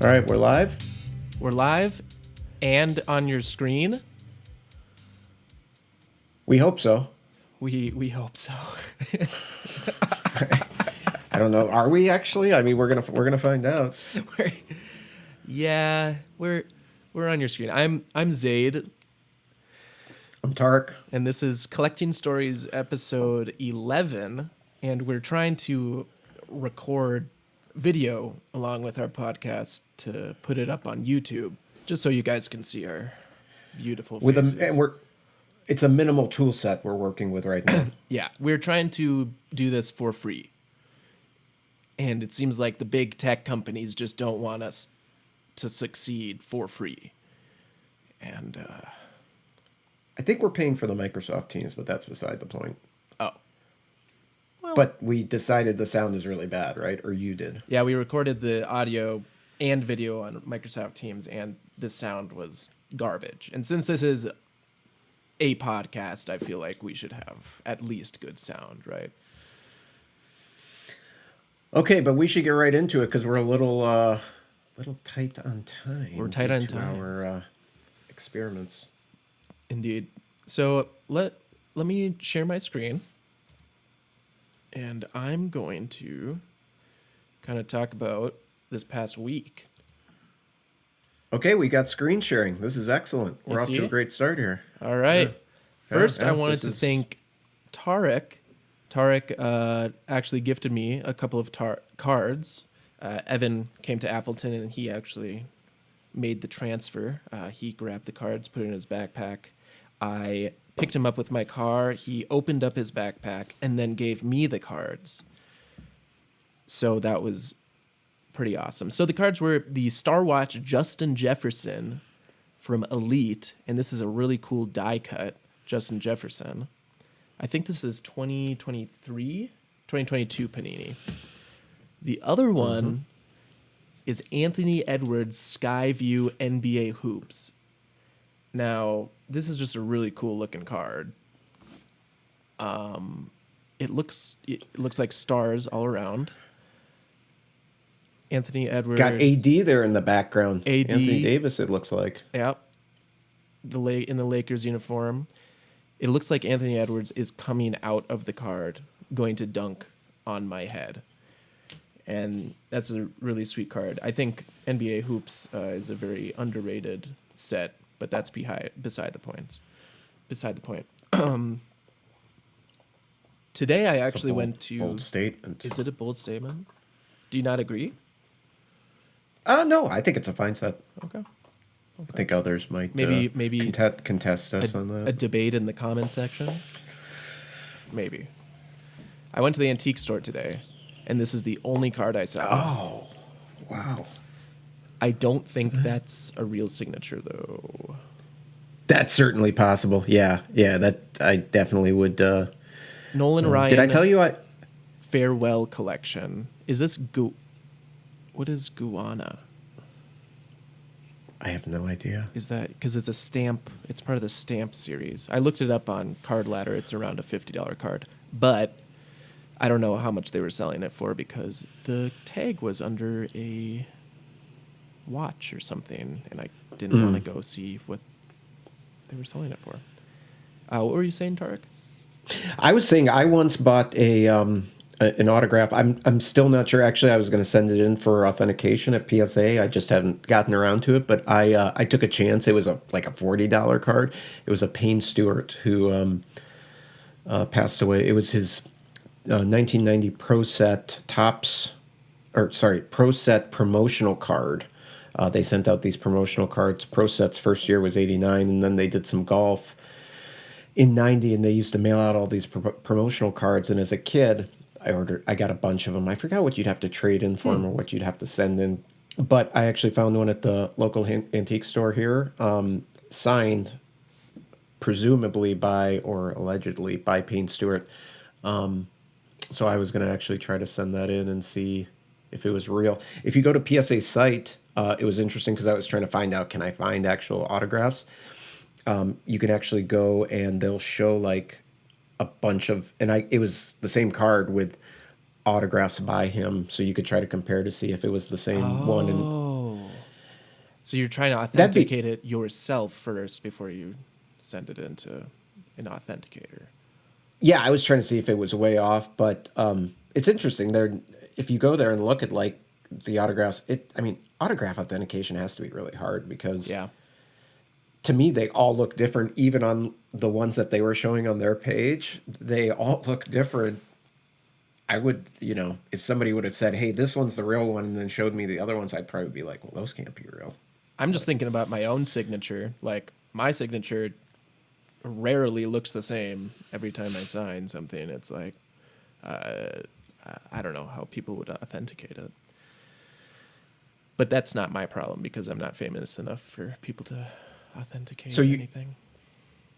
All right, we're live. We're live and on your screen. We hope so. We hope so. I don't know. Are we actually? I mean, we're gonna find out. we're on your screen. I'm Zayd, I'm Tarek. and this is Collecting Stories episode 11, and we're trying to record video along with our podcast to put it up on YouTube, just so you guys can see our beautiful faces. It's a minimal tool set we're working with right now. Yeah, we're trying to do this for free. And it seems like the big tech companies just don't want us to succeed for free. And I think we're paying for the Microsoft Teams, but that's beside the point. oh, well, But we decided the sound is really bad, right? Or you did? yeah, we recorded the audio and video on Microsoft Teams, and the sound was garbage. And since this is a podcast, I feel like we should have at least good sound, right? Okay, but we should get right into it because we're a little tight on time. We're tight on due to time. Our experiments. Indeed. So let me share my screen, and I'm going to kind of talk about this past week. Okay, we got screen sharing. This is excellent. We're off to a great start here. All right. Yeah. First, Yeah, I wanted to thank Tarek. Tarek actually gifted me a couple of cards. Evan came to Appleton, and he actually made the transfer. He grabbed the cards, put it in his backpack. I picked him up with my car. He opened up his backpack and then gave me the cards. So that was pretty awesome. So the cards were the Star Watch Justin Jefferson from Elite, and this is a really cool die cut, Justin Jefferson. I think this is 2022 Panini. The other one is Anthony Edwards Skyview NBA Hoops. Now, this is just a really cool looking card. It looks like stars all around. Anthony Edwards got AD there in the background. AD, Anthony Davis, it looks like. Yep. In the Lakers uniform. It looks like Anthony Edwards is coming out of the card, going to dunk on my head. And that's a really sweet card. I think NBA Hoops is a very underrated set, but that's beside the point. Today I actually went to... Bold statement. Is it a bold statement? Do you not agree? No, I think it's a fine set. Okay. I think others might maybe contest us on that. A debate in the comment section? Maybe. I went to the antique store today, and this is the only card I saw. Oh, wow. I don't think that's a real signature, though. That's certainly possible. Yeah, that I definitely would. Nolan Ryan. Did I tell you Farewell Collection. Is this what is Guana? I have no idea. Is that because it's a stamp? It's part of the stamp series. I looked it up on Card Ladder. It's around a $50 card, but I don't know how much they were selling it for because the tag was under a watch or something, and I didn't want to go see what they were selling it for. What were you saying, Tarek? I was saying I once bought an autograph. I'm still not sure. Actually, I was going to send it in for authentication at PSA. I just haven't gotten around to it. But I took a chance. It was like a $40 card. It was a Payne Stewart who passed away. It was his 1990 Pro Set Pro Set promotional card. They sent out these promotional cards. Pro Set's first year was '89, and then they did some golf in '90, and they used to mail out all these promotional cards. And as a kid, I got a bunch of them. I forgot what you'd have to trade in for them or what you'd have to send in. But I actually found one at the local antique store here, signed presumably or allegedly by Payne Stewart. So I was going to actually try to send that in and see if it was real. If you go to PSA's site, it was interesting because I was trying to find out, can I find actual autographs? You can actually go and they'll show like a bunch of, it was the same card with autographs by him, so you could try to compare to see if it was the same one. And So you're trying to That'd be authenticate it yourself first before you send it into an authenticator. Yeah, I was trying to see if it was way off, but it's interesting. There, if you go there and look at like the autographs, I mean, autograph authentication has to be really hard because Yeah. to me they all look different. Even on the ones that they were showing on their page, they all look different. I would, if somebody would have said, "Hey, this one's the real one," and then showed me the other ones, I'd probably be like, "Well, those can't be real." I'm just thinking about my own signature. Like my signature rarely looks the same every time I sign something. It's like I don't know how people would authenticate it. But that's not my problem because I'm not famous enough for people to authenticate So anything.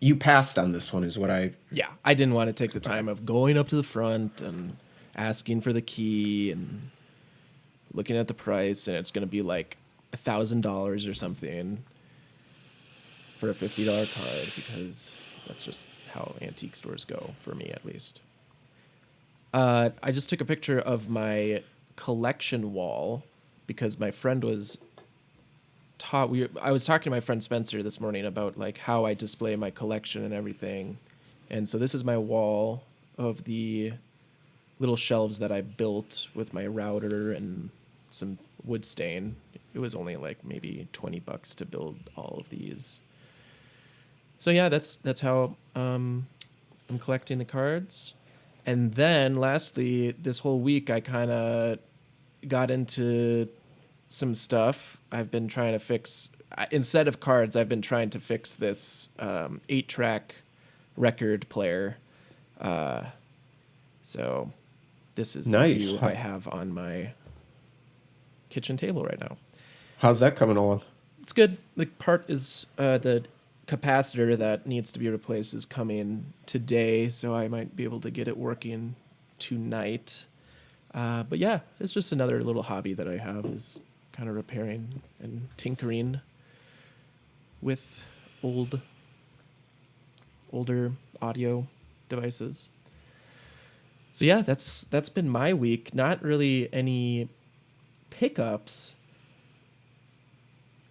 you passed on this one, is what I. Yeah, I didn't want to take the time of going up to the front and asking for the key and looking at the price, and it's going to be like $1,000 or something for a $50 card because that's just how antique stores go for me, at least. I just took a picture of my collection wall because my friend was I was talking to my friend Spencer this morning about like how I display my collection and everything. And so this is my wall of the little shelves that I built with my router and some wood stain. It was only like maybe $20 to build all of these. So yeah, that's how I'm collecting the cards. And then lastly, this whole week I kind of got into some stuff. I've been trying to fix, instead of cards, I've been trying to fix this 8-track record player. So this is the Nice. view I have on my kitchen table right now. How's that coming along? It's good. The part is the capacitor that needs to be replaced is coming today, so I might be able to get it working tonight. But yeah, it's just another little hobby that I have is kind of repairing and tinkering with older audio devices. So yeah, that's been my week. Not really any pickups,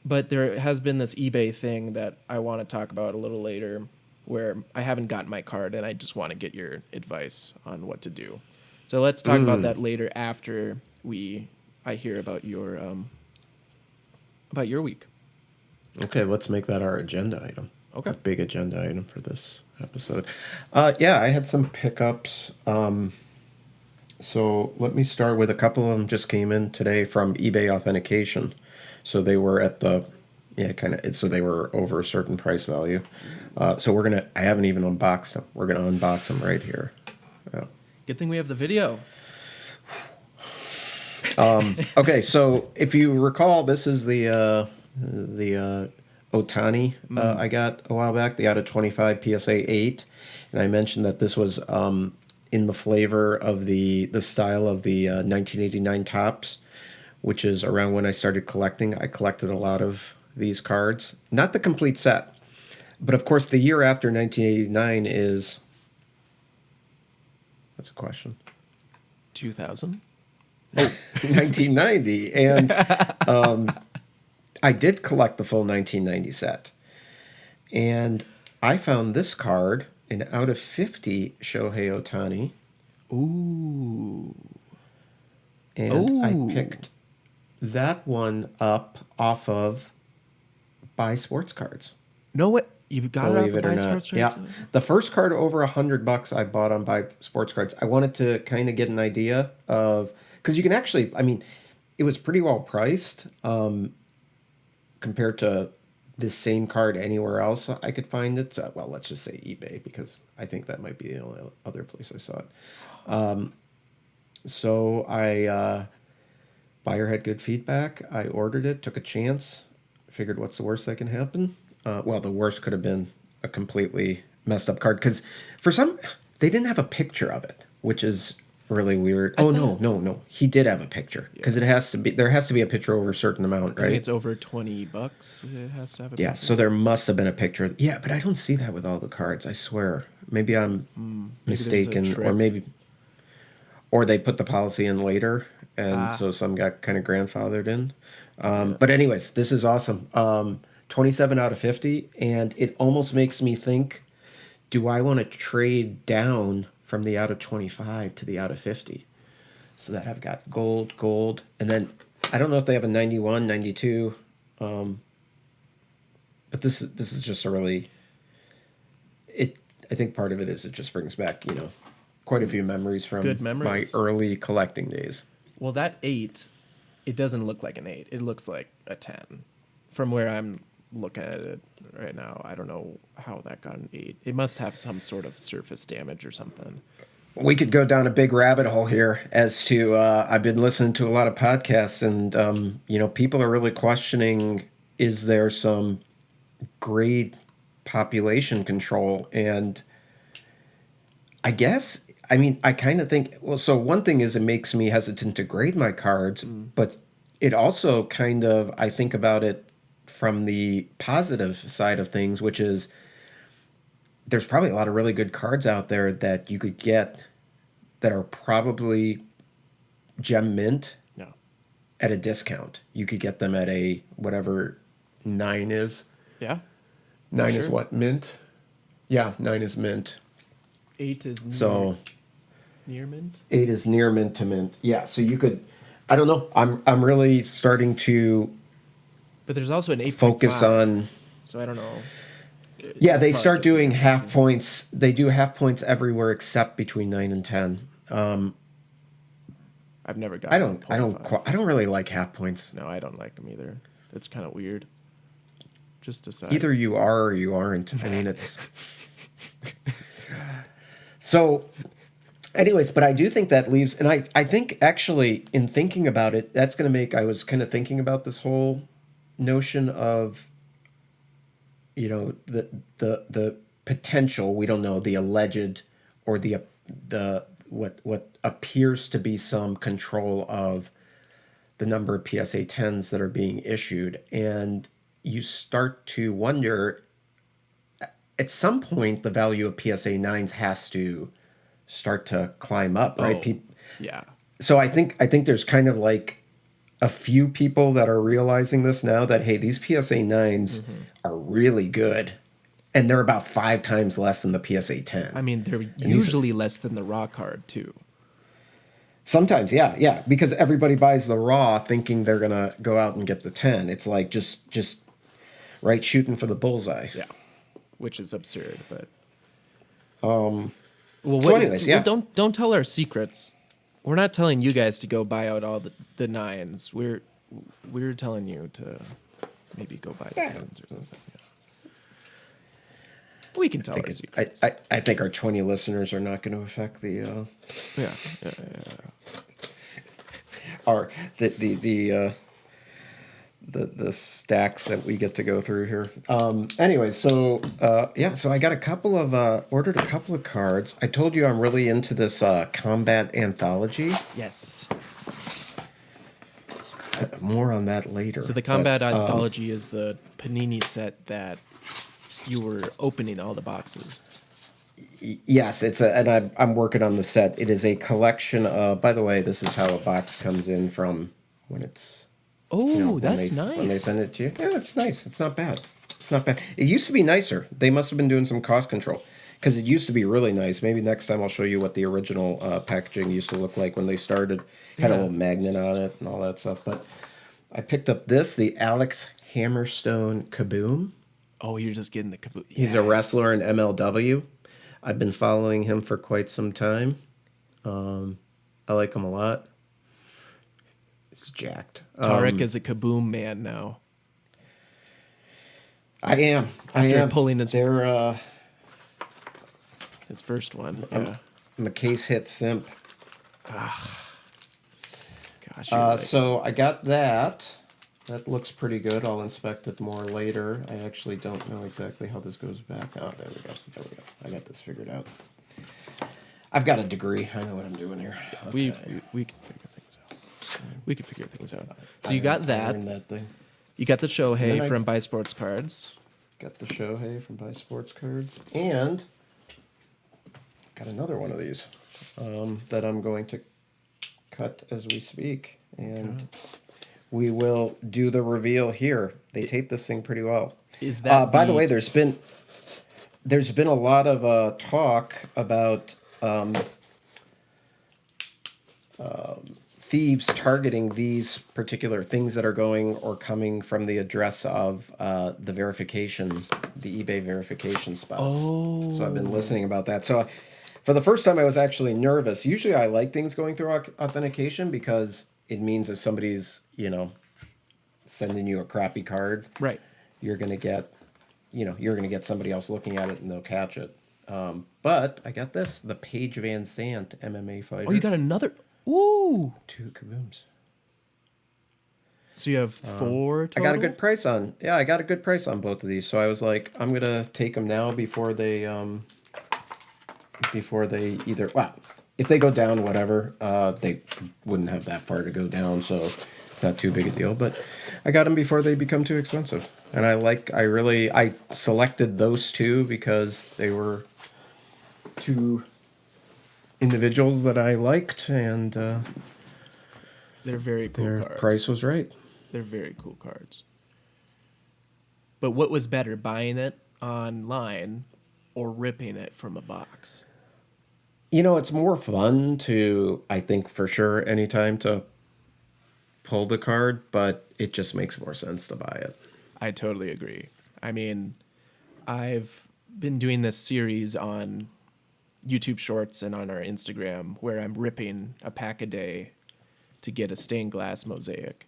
but there has been this eBay thing that I want to talk about a little later where I haven't gotten my card and I just want to get your advice on what to do. So let's talk about that later after I hear about your week. Okay, let's make that our agenda item. Okay. A big agenda item for this episode. Yeah, I had some pickups. So let me start with a couple of them just came in today from eBay authentication. So they were at so they were over a certain price value. So I haven't even unboxed them. We're going to unbox them right here. Yeah. Good thing we have the video. Okay, so if you recall, this is the Otani I got a while back, the out of 25 PSA 8, and I mentioned that this was in the flavor of the style of the 1989 Topps, which is around when I started collecting. I collected a lot of these cards, not the complete set, but of course the year after 1989 is. That's a question. 2000. 1990, and I did collect the full 1990 set, and I found this card in out of 50 Shohei Ohtani. Ooh. And I picked that one up off of Buy Sports Cards. No way. You got Believe it it off or of Buy not. Sports Yeah, the first card over $100 I bought on Buy Sports Cards. I wanted to kind of get an idea of, because you can actually, I mean, it was pretty well priced compared to this same card anywhere else I could find it. Well, let's just say eBay, because I think that might be the only other place I saw it. So buyer had good feedback. I ordered it, took a chance, figured what's the worst that can happen. Well, the worst could have been a completely messed up card, because they didn't have a picture of it, which is really weird. No. He did have a picture, because there has to be a picture over a certain amount, I right? think it's over $20. It has to have a picture. Yeah, so there must have been a picture. Yeah, but I don't see that with all the cards, I swear. Maybe I'm mistaken, or they put the policy in later, and so some got kind of grandfathered in. But anyways, this is awesome. 27 out of 50, and it almost makes me think, do I want to trade down from the out of 25 to the out of 50? So that I've got gold, and then I don't know if they have a 91, 92, but this is just a really, I think part of it is it just brings back, quite a few memories from Good memories. my early collecting days. Well, that 8, it doesn't look like an 8. It looks like a 10. From where I'm looking at it right now, I don't know how that got an 8. It must have some sort of surface damage or something. We could go down a big rabbit hole here as to I've been listening to a lot of podcasts, and people are really questioning, is there some grade population control? And I guess, I kind of think, well, so one thing is it makes me hesitant to grade my cards, but it also kind of, I think about it from the positive side of things, which is there's probably a lot of really good cards out there that you could get that are probably gem mint Yeah. at a discount. You could get them at a whatever 9 is. Yeah. 9 Sure. is what, mint? Yeah, 9 is mint. 8 is So near mint. 8 is near mint to mint. Yeah, so you could, I don't know. I'm really starting to But there's also an 8.5. focus on. So I don't know. Yeah, It's they probably start just doing an 8.5. half points. They do half points everywhere except between 9 and 10. I've never I gotten don't really like half points. No, I don't like them either. It's kind of weird. Just decide. Either you are or you aren't. It's so. Anyways, but I do think that leaves, and I think actually in thinking about it, that's going to make. I was kind of thinking about this whole notion of, the potential. We don't know the alleged or the what appears to be some control of the number of PSA 10s that are being issued, and you start to wonder. At some point, the value of PSA 9s has to start to climb up, right? Yeah. So I think there's kind of like a few people that are realizing this now, that hey, these PSA 9s are really good, and they're about 5 times less than the PSA 10. I mean, they're usually less than the raw card too. Sometimes, yeah, because everybody buys the raw thinking they're gonna go out and get the 10. It's like just right, shooting for the bullseye. Yeah, which is absurd. But anyways, yeah. Don't tell our secrets. We're not telling you guys to go buy out all the 9s. We're telling you to maybe go buy the 10s or something. Yeah. We can tell our secrets. I think our 20 listeners are not going to affect the Yeah. our the stacks that we get to go through here. Anyway, so so I got ordered a couple of cards. I told you I'm really into this combat anthology. Yes. More on that later. So the combat anthology is the Panini set that you were opening all the boxes. Yes, and I'm working on the set. It is a collection of. By the way, this is how a box comes in from when it's. Oh, that's nice. When they send it to you, yeah, it's nice. It's not bad. It used to be nicer. They must have been doing some cost control, because it used to be really nice. Maybe next time I'll show you what the original packaging used to look like when they started. Had a little magnet on it and all that stuff. But I picked up the Alex Hammerstone Kaboom. Oh, you're just getting the caboose. He's a wrestler in MLW. I've been following him for quite some time. I like him a lot. He's jacked. Tarek is a Kaboom man now. I am. After pulling his They're, his first one. I'm a case hit simp. Gosh. You're right. So I got that. That looks pretty good. I'll inspect it more later. I actually don't know exactly how this goes back. Oh, there we go. I got this figured out. I've got a degree. I know what I'm doing here. We can figure things out. We can figure things out. So you got that. Thing. You got the Shohei I- from Buy Sports Cards. Got the Shohei from Buy Sports Cards. And got another one of these that I'm going to cut as we speak. And we will do the reveal here. They taped this thing pretty well. Is that By the way, there's been a lot of talk about thieves targeting these particular things that are going or coming from the address of the verification, the eBay verification spots. Oh. So I've been listening about that. So for the first time, I was actually nervous. Usually I like things going through authentication because it means if somebody's, sending you a crappy card, Right. you're going to get, you're going to get somebody else looking at it and they'll catch it. But I got this, the Paige Van Sant MMA fighter. Oh, you got another. Ooh. 2 kabooms. So you have 4 total? I got a good price on. Yeah, I got a good price on both of these. So I was like, I'm gonna take them now before they either. Well, if they go down, whatever. They wouldn't have that far to go down, so it's not too big a deal. But I got them before they become too expensive. And I selected those 2 because they were 2 individuals that I liked, and They're very cool their cards. price was right. They're very cool cards. But what was better, buying it online or ripping it from a box? It's more fun to, I think for sure, anytime to pull the card, but it just makes more sense to buy it. I totally agree. I mean, I've been doing this series on YouTube Shorts and on our Instagram where I'm ripping a pack a day to get a stained glass mosaic.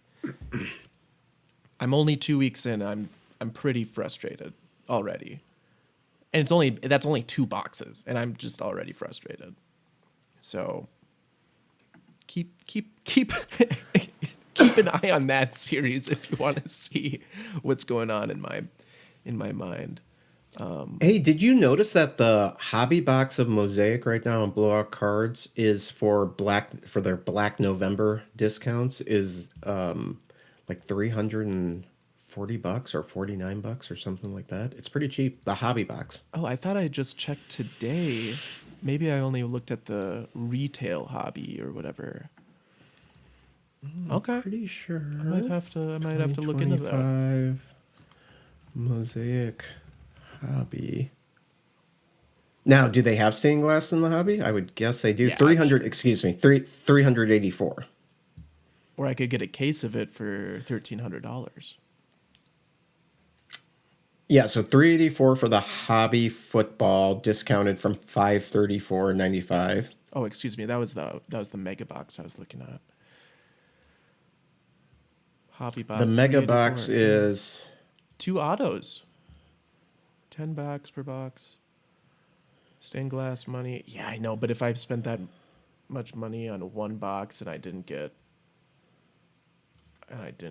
I'm only 2 weeks in. I'm pretty frustrated already, and that's only 2 boxes, and I'm just already frustrated. So keep keep an eye on that series if you want to see what's going on in my mind. Hey, did you notice that the hobby box of Mosaic right now on Blowout Cards is for their Black November discounts is like $340 or $49 or something like that. It's pretty cheap. The hobby box. Oh, I thought I just checked today. Maybe I only looked at the retail hobby or whatever. Okay. Pretty sure. I might have to look into that. 2025 Mosaic hobby. Now, do they have stained glass in the hobby? I would guess they do. Yeah, 300, excuse me, 384. Or I could get a case of it for $1,300. Yeah, so 384 for the hobby football, discounted from 534.95. Oh, excuse me. That was the mega box I was looking at. Hobby box. The mega box 384. is 2 autos. $10 per box. Stained glass money. Yeah, I know, but if I spent that much money on 1 box and I didn't get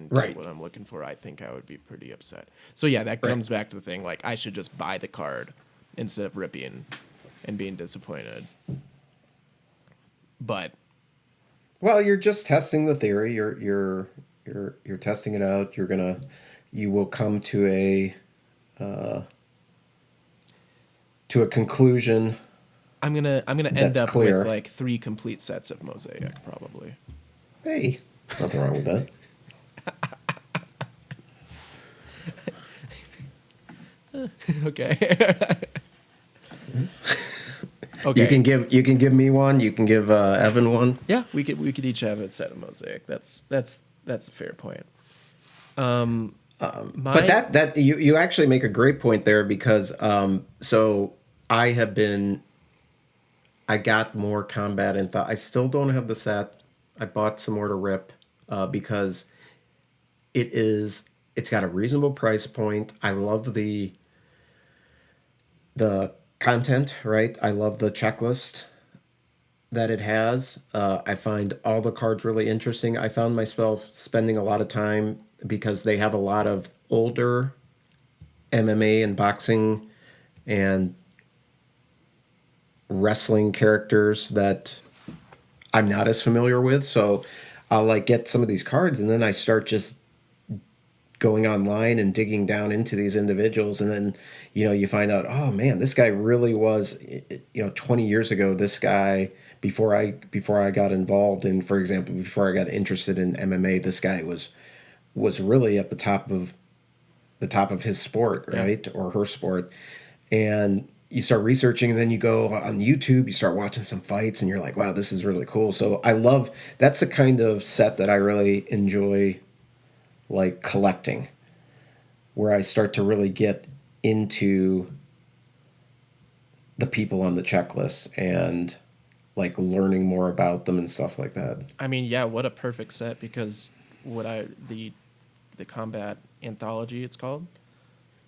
Right. what I'm looking for, I think I would be pretty upset. So yeah, that comes back to the thing, like I should just buy the card instead of ripping and being disappointed. But well, you're just testing the theory. You're testing it out. You will come to a conclusion. I'm gonna end That's up clear. with like 3 complete sets of Mosaic probably. Hey, nothing wrong with that. Okay. Okay. You can give me one. You can give Evan one. Yeah, we could each have a set of Mosaic. That's a fair point. But that you actually make a great point there because so I got more combat and thought I still don't have the set. I bought some more to rip because it's got a reasonable price point. I love the content, right? I love the checklist that it has. I find all the cards really interesting. I found myself spending a lot of time because they have a lot of older MMA and boxing and wrestling characters that I'm not as familiar with. So I'll like get some of these cards and then I start just going online and digging down into these individuals. And then, you find out, oh man, this guy really was, 20 years ago, this guy, before I got involved in, for example, before I got interested in MMA, this guy was was really at the top of his sport, Yeah. right? Or her sport. And you start researching, and then you go on YouTube, you start watching some fights, and you're like, wow, this is really cool. So that's the kind of set that I really enjoy, like collecting, where I start to really get into the people on the checklist and like learning more about them and stuff like that. I mean, yeah, what a perfect set because what I the combat anthology it's called,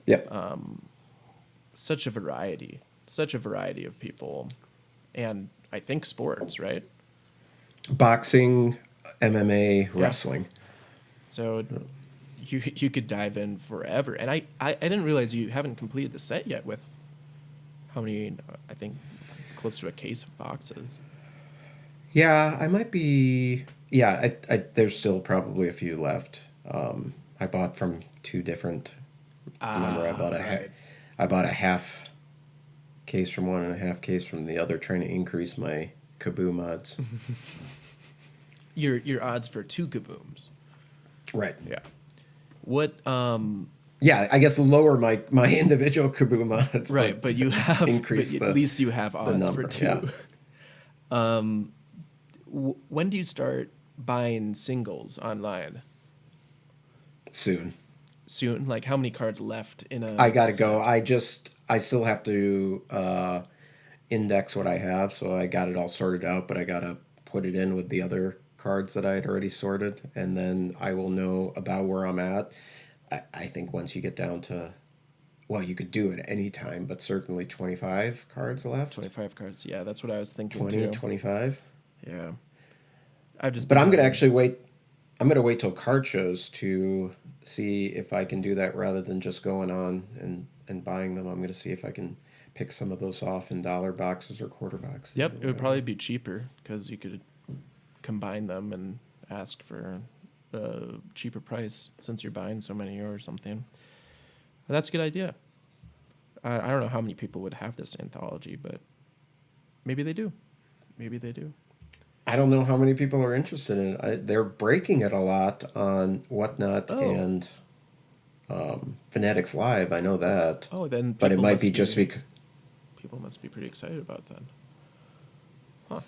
Yep. such a variety of people, and I think sports, right? Boxing, MMA, Yeah. wrestling. So you could dive in forever, and I didn't realize you haven't completed the set yet with how many I think close to a case of boxes. Yeah, I might be. Yeah, there's still probably a few left. I bought from two different. Remember, Right. I bought a half case from one and a half case from the other, trying to increase my kaboom odds. Your odds for two kabooms. Right. Yeah. What Yeah, I guess lower my individual kaboom odds. right, but you have increase but the at least you have odds for number. two. Yeah. When do you start buying singles online? Soon. Soon? Like how many cards left in a I gotta set? go. I still have to index what I have, so I got it all sorted out, but I gotta put it in with the other cards that I had already sorted, and then I will know about where I'm at. I think once you get down to, well, you could do it any time, but certainly 25 cards left. 25 cards. Yeah, that's what I was thinking 20, too. 25. Yeah. I've just But been I'm gonna having actually wait. I'm gonna wait till card shows to see if I can do that rather than just going on and buying them. I'm gonna see if I can pick some of those off in dollar boxes or quarter boxes. Yep, or it would whatever. probably be cheaper because you could combine them and ask for a cheaper price since you're buying so many or something. But that's a good idea. I don't know how many people would have this anthology, but maybe they do. Maybe they do. I don't know how many people are interested in it. They're breaking it a lot on Whatnot Oh, and Fanatics Live. I know that, oh, then but it people might must be just because. people must be pretty excited about that. Huh.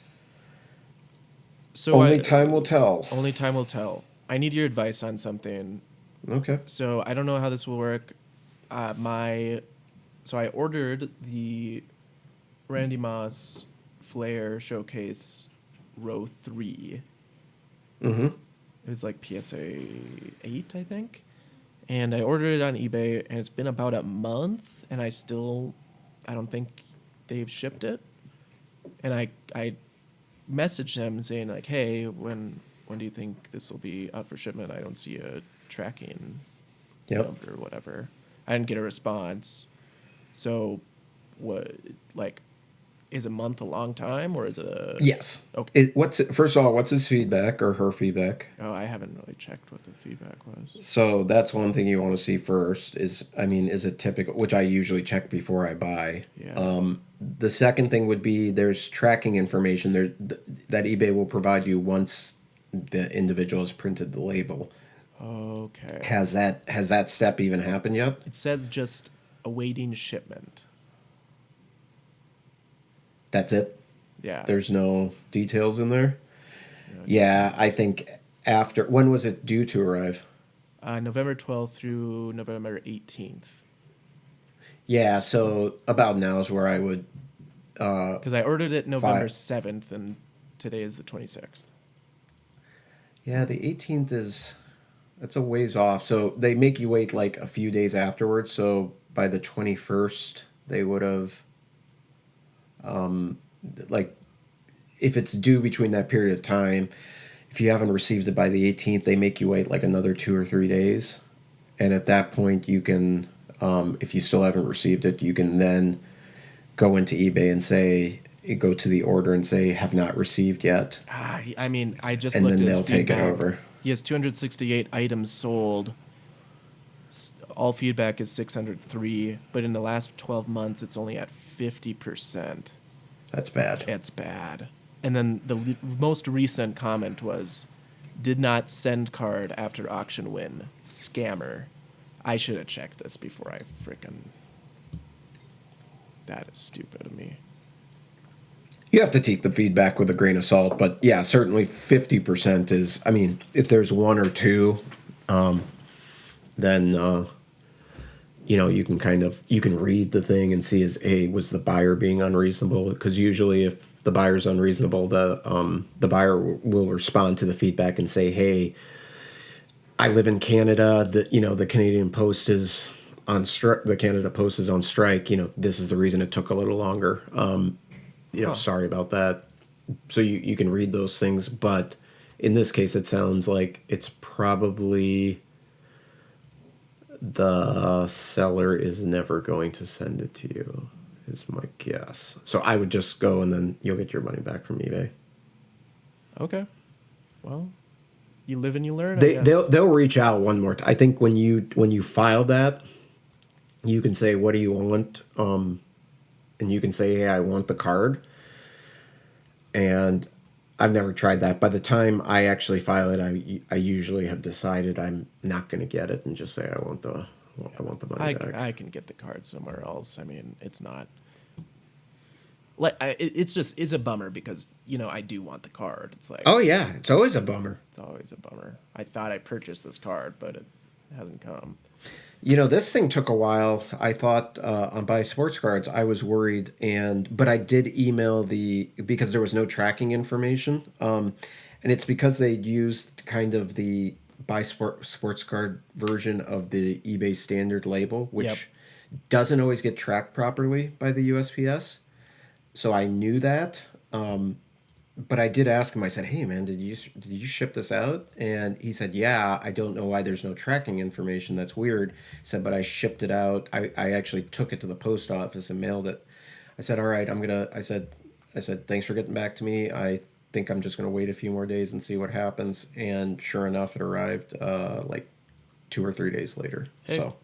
So Only time will tell. only time will tell. I need your advice on something. Okay. So I don't know how this will work. So I ordered the Randy Moss Flair Showcase Row 3. Mm-hmm. It was like PSA 8, I think. And I ordered it on eBay, and it's been about a month, and I don't think they've shipped it. And I messaged them saying like, hey, when do you think this will be out for shipment? I don't see a tracking Yep. number or whatever. I didn't get a response. So, what, like, is a month a long time, or is it a... Yes. Okay. First of all, what's his feedback or her feedback? Oh, I haven't really checked what the feedback was. So that's one thing you want to see first is it typical, which I usually check before I buy. Yeah. The second thing would be there's tracking information that eBay will provide you once the individual has printed the label. Okay. Has that step even happened yet? It says just awaiting shipment. That's it? Yeah. There's no details in there? No Yeah, details. I think when was it due to arrive? November 12th through November 18th. Yeah, so about now is where I would Because I ordered it November 7th, and today is the 26th. Yeah, the 18th that's a ways off. So they make you wait like a few days afterwards. So by the 21st, they would have like if it's due between that period of time, if you haven't received it by the 18th, they make you wait like another 2 or 3 days. And at that point, you can if you still haven't received it, you can then go into eBay and say go to the order and say have not received yet. I mean, I just And looked then at his they'll take it feedback. over. He has 268 items sold. All feedback is 603, but in the last 12 months, it's only at 50%. That's bad. It's bad. And then the most recent comment was, Did not send card after auction win. Scammer. I should have checked this before I frickin'... That is stupid of me. You have to take the feedback with a grain of salt, but yeah, certainly 50% is. I mean, if there's one or two, then you can you can read the thing and see as hey, was the buyer being unreasonable? Because usually, if the buyer's unreasonable, the buyer will respond to the feedback and say, hey, I live in Canada. The Canadian Post is on strike. The Canada Post is on strike. This is the reason it took a little longer. Sorry about that. So you can read those things, but in this case, it sounds like it's probably the seller is never going to send it to you, is my guess. So I would just go and then you'll get your money back from eBay. Okay. Well, you live and you learn. I guess. They'll reach out one more time. I think when you file that, you can say, what do you want? And you can say, hey, I want the card. And I've never tried that. By the time I actually file it, I usually have decided I'm not going to get it and just say I want the money back. I can get the card somewhere else. I mean, it's not like it's a bummer because I do want the card. It's like, oh yeah, it's always a bummer. It's always a bummer. I thought I purchased this card, but it hasn't come. This thing took a while. I thought on Buy Sports Cards, I was worried, but I did email because there was no tracking information, and it's because they used kind of the Buy Sports Card version of the eBay standard label, which doesn't always get tracked properly by the USPS. So I knew that. But I did ask him, I said, hey, man, did you ship this out? And he said, yeah, I don't know why there's no tracking information. That's weird. He said, but I shipped it out. I actually took it to the post office and mailed it. I said, all right, I said, thanks for getting back to me. I think I'm just going to wait a few more days and see what happens. And sure enough, it arrived like 2 or 3 days later. Hey. So,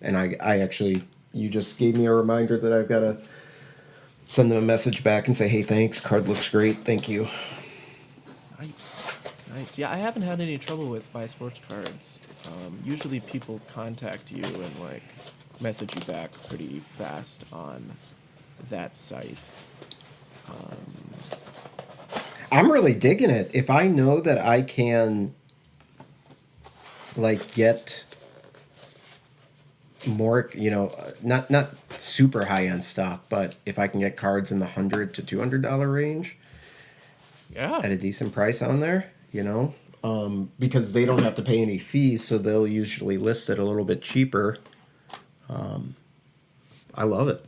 and I actually, you just gave me a reminder that I've got to send them a message back and say, hey, thanks. Card looks great. Thank you. Nice. Yeah, I haven't had any trouble with Buy Sports Cards. Usually people contact you and message you back pretty fast on that site. I'm really digging it. If I know that I can get more, not super high end stuff, but if I can get cards in the $100 to $200 range, at a decent price on there, because they don't have to pay any fees, so they'll usually list it a little bit cheaper. I love it.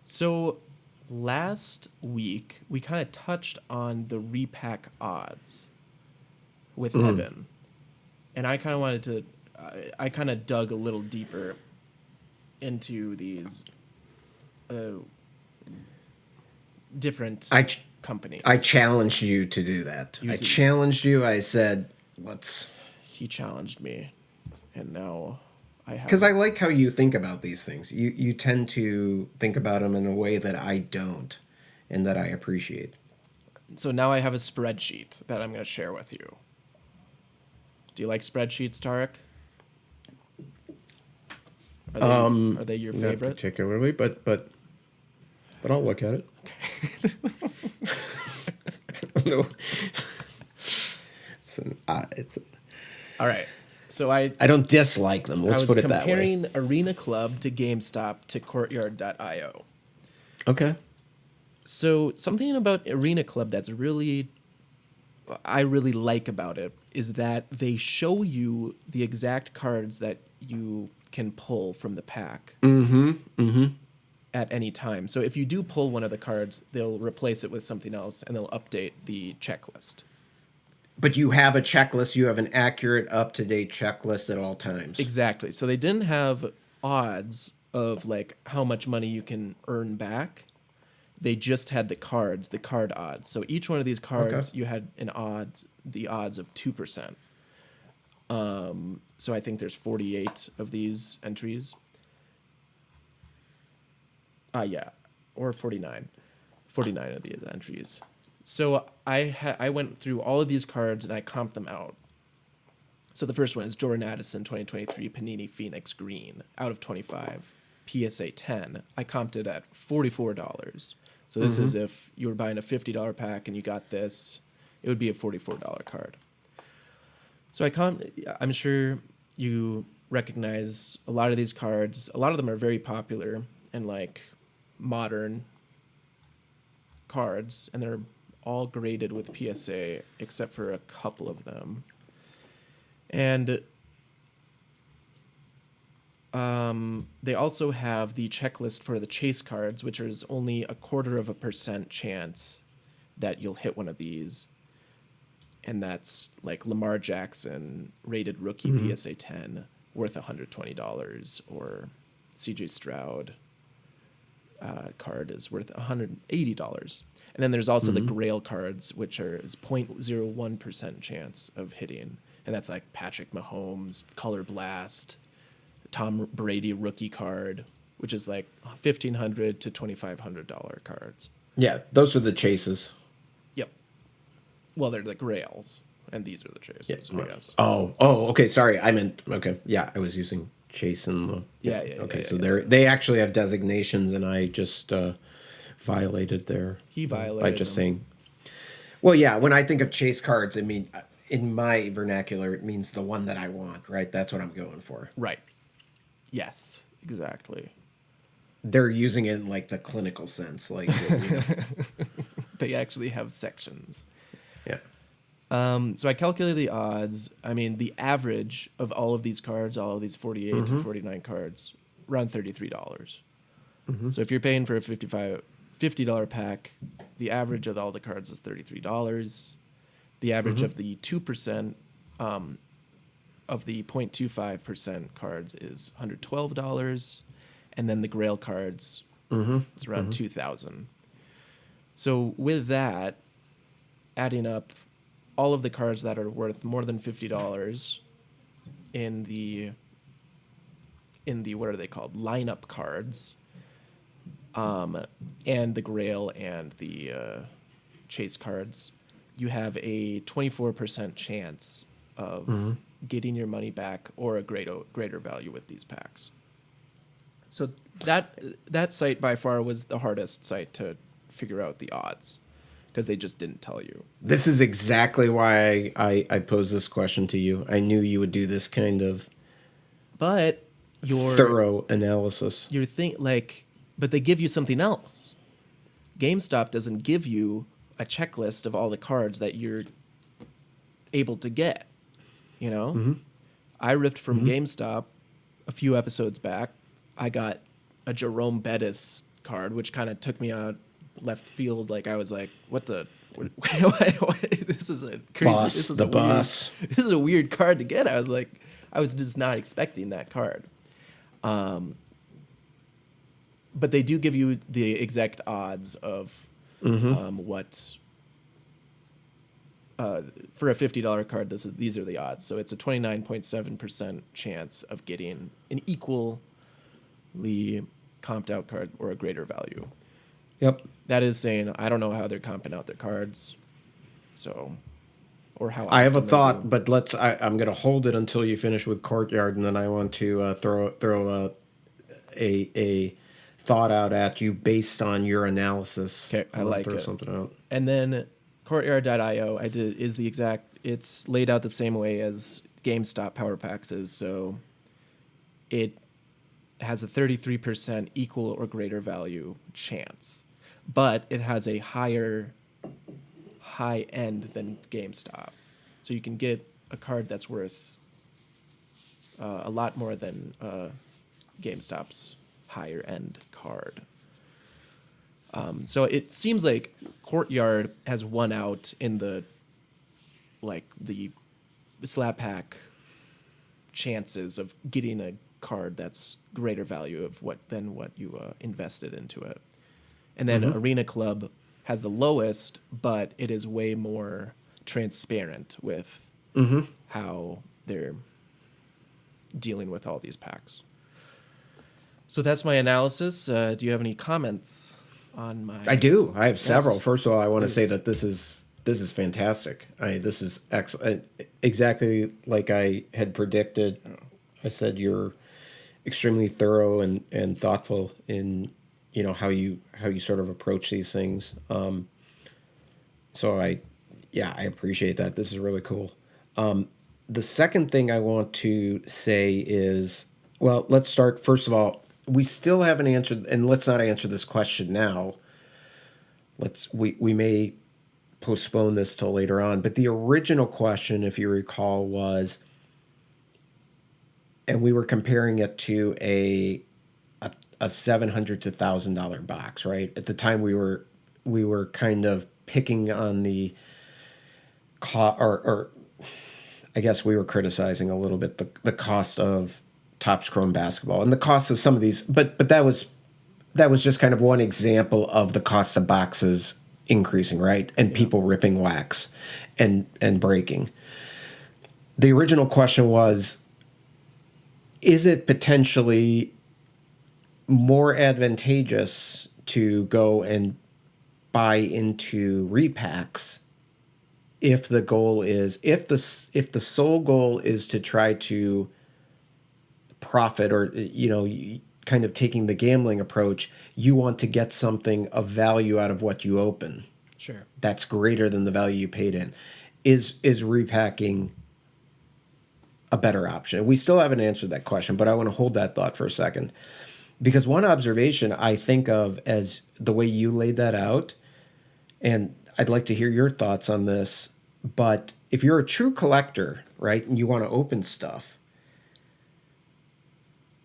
So last week we kind of touched on the repack odds with Evan, and I kind of wanted to. I kind of dug a little deeper into these different companies. I challenged you to do that. I challenged you. I said, let's... He challenged me, and now I have... Because I like how you think about these things. You tend to think about them in a way that I don't, and that I appreciate. So now I have a spreadsheet that I'm going to share with you. Do you like spreadsheets, Tarek? Are they your favorite? Not particularly, but I'll look at it. No. All right. So I don't dislike them. Let's put it that way. I was comparing Arena Club to GameStop to Courtyard.io. Okay. So something about Arena Club I really like about it is that they show you the exact cards that you can pull from the pack at any time. So if you do pull one of the cards, they'll replace it with something else and they'll update the checklist. But you have a checklist. You have an accurate, up-to-date checklist at all times. Exactly. So they didn't have odds of how much money you can earn back. They just had the card odds. So each one of these cards, you had the odds of 2%. So I think there's 48 of these entries. Or 49. 49 of these entries. So I went through all of these cards and I comped them out. So the first one is Jordan Addison 2023 Panini Phoenix Green out of 25 PSA 10. I comped it at $44. So this is if you were buying a $50 pack and you got this, it would be a $44 card. So I'm sure you recognize a lot of these cards. A lot of them are very popular and like modern cards, and they're all graded with PSA except for a couple of them. And they also have the checklist for the chase cards, which is only 0.25% chance that you'll hit one of these. And that's like Lamar Jackson rated rookie PSA 10 worth $120, or CJ Stroud card is worth $180. And then there's also the Grail cards, which is 0.01% chance of hitting. And that's like Patrick Mahomes, Color Blast, Tom Brady rookie card, which is like $1,500 to $2,500 cards. Yeah, those are the chases. Yep. Well, they're the Grails, and these are the chases, I guess. Oh, okay. Sorry, I meant okay. Yeah, I was using chase and the. Yeah. Okay, so they actually have designations, and I just violated their. He violated by just them. saying. Well, yeah. When I think of chase cards, I mean, in my vernacular, it means the one that I want. Right. That's what I'm going for. Right. Yes. Exactly. They're using it in like the clinical sense, like. They actually have sections. Yeah. So I calculated the odds. I mean, the average of all of these cards, all of these 48 to 49 cards, around $33. So if you're paying for a $50 pack, the average of all the cards is $33. The average of the 2% of the 0.25% cards is $112. And then the Grail cards, it's around $2,000. So with that, adding up all of the cards that are worth more than $50 in the what are they called, lineup cards, and the Grail and the chase cards, you have a 24% chance of getting your money back or a greater value with these packs. So that site by far was the hardest site to figure out the odds, because they just didn't tell you. This is exactly why I posed this question to you. I knew you would do this kind of But thorough analysis. but they give you something else. GameStop doesn't give you a checklist of all the cards that you're able to get. You know, I ripped from GameStop a few episodes back. I got a Jerome Bettis card, which kind of took me out left field. Like I was like, "What the? What, this is a crazy. Boss, this is the a boss. Weird, this is a weird card to get." I was like, I was just not expecting that card. But they do give you the exact odds of what. For a $50 card, these are the odds. So it's a 29.7% chance of getting an equally comped out card or a greater value. Yep. That is saying I don't know how they're comping out their cards, so or how I have a often they thought, do. but I'm going to hold it until you finish with Courtyard, and then I want to throw a thought out at you based on your analysis. Okay, I like throw it. something out. And then Courtyard.io it's laid out the same way as GameStop Power Packs is, so it has a 33% equal or greater value chance, but it has a higher high end than GameStop. So you can get a card that's worth a lot more than GameStop's higher end card. So it seems like Courtyard has won out in the Slab Pack chances of getting a card that's greater value than what you invested into it. And then Arena Club has the lowest, but it is way more transparent with how they're dealing with all these packs. So that's my analysis. Do you have any comments on I my. do. I have several. Yes, First of all, I want to say please. that this is fantastic. This is excellent. Exactly like I had predicted. I said you're extremely thorough and thoughtful in how you sort of approach these things. So I appreciate that. This is really cool. The second thing I want to say is, well, let's start. First of all, we still haven't answered, and let's not answer this question now. We may postpone this till later on. But the original question, if you recall, was, and we were comparing it to a $700 to $1,000 box, right? At the time, we were kind of picking on the cost, or I guess we were criticizing a little bit the cost of Topps Chrome basketball and the cost of some of these, but that was just kind of one example of the cost of boxes increasing, right? And Yeah. people ripping wax and breaking. The original question was, is it potentially more advantageous to go and buy into repacks if the sole goal is to try to profit, or kind of taking the gambling approach, you want to get something of value out of what you open Sure. that's greater than the value you paid in. Is repacking a better option? We still haven't answered that question, but I want to hold that thought for a second, because one observation I think of as the way you laid that out, and I'd like to hear your thoughts on this, but if you're a true collector, right, and you want to open stuff,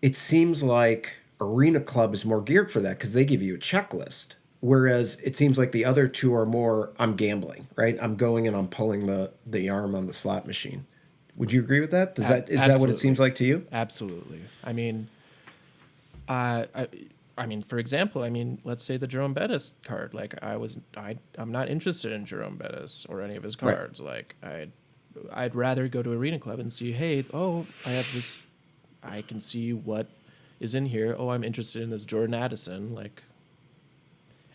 it seems like Arena Club is more geared for that because they give you a checklist. Whereas it seems like the other two are more, I'm gambling, right? I'm going and I'm pulling the arm on the slot machine. Would you agree with that? Is that what it seems Absolutely. like to you? Absolutely. I mean, I, I mean, for example, I mean, let's say the Jerome Bettis card. Like, I'm not interested in Jerome Bettis or any of his Right. cards. Like, I'd rather go to Arena Club and see, hey, oh, I have this. I can see what is in here. Oh, I'm interested in this Jordan Addison. Like,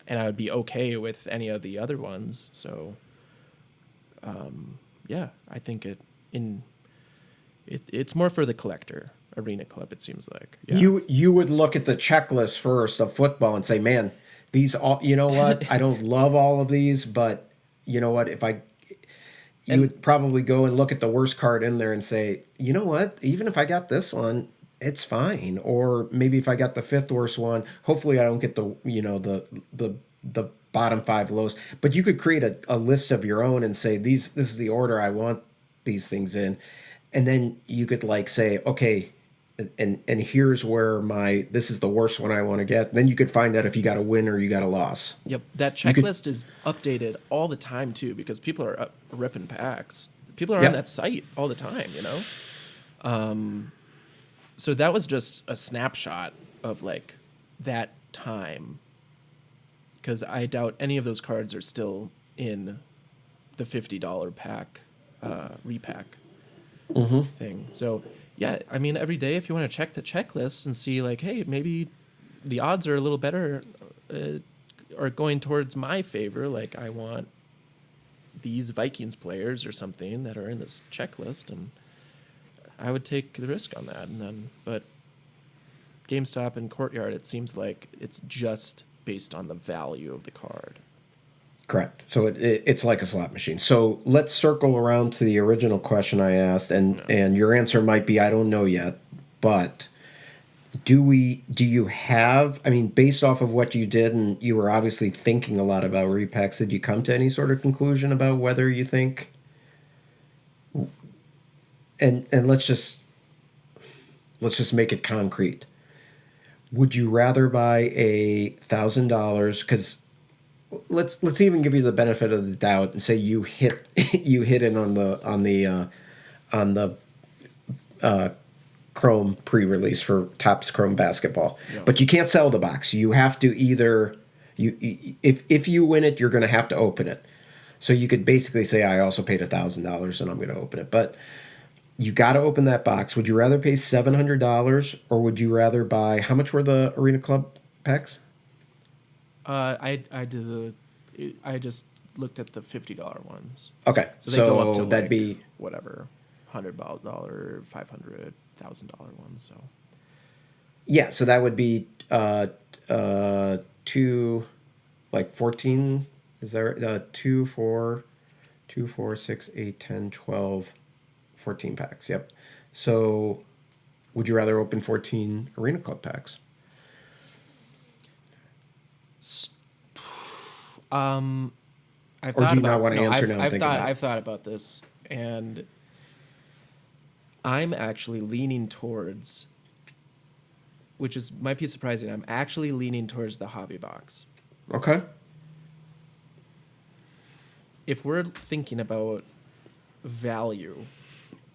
and I would be okay with any of the other ones. So, yeah, I think it's more for the collector. Arena Club, it seems like. Yeah. You would look at the checklist first of football and say, man, these all, you know what? I don't love all of these, but you know what? You And would probably go and look at the worst card in there and say, you know what? Even if I got this one, it's fine. Or maybe if I got the fifth worst one, hopefully I don't get the bottom five lowest. But you could create a list of your own and say, this is the order I want these things in. And then you could like say, okay, and here's where this is the worst one I want to get. Then you could find out if you got a win or you got a loss. yep, that You could, checklist is updated all the time too because people are ripping packs. People are on yeah. that site all the time, you know. So that was just a snapshot of like that time because I doubt any of those cards are still in the $50 pack repack thing. So yeah, I mean, every day if you want to check the checklist and see like, hey, maybe the odds are a little better or going towards my favor. Like I want these Vikings players or something that are in this checklist, and I would take the risk on that. And then, but GameStop and Courtyard, it seems like it's just based on the value of the card. Correct. So it's like a slot machine. So let's circle around to the original question I asked, and your answer might be I don't know yet, but do you have? I mean, based off of what you did, and you were obviously thinking a lot about repacks, did you come to any sort of conclusion about whether you think? And let's just make it concrete. Would you rather buy $1,000? Because let's even give you the benefit of the doubt and say you hit you hit it on the Chrome pre-release for Topps Chrome basketball, Yeah. but you can't sell the box. You have to either if you win it, you're going to have to open it. So you could basically say I also paid $1,000 and I'm going to open it, but you got to open that box. Would you rather pay $700 or would you rather buy? How much were the Arena Club packs? I just looked at the $50 ones. Okay, So they go up to that'd like be whatever, $100, $500,000 ones. So yeah. So that would be two, like 14. Is there 2, 4, 2, 4, 6, 8, 10, 12, 14 packs? Yep. So would you rather open 14 Arena Club packs? I've Or do thought you not about want to no, answer now and I've think thought about it? I've thought about this, and I'm actually leaning towards, which is might be surprising. I'm actually leaning towards the hobby box. Okay. If we're thinking about value,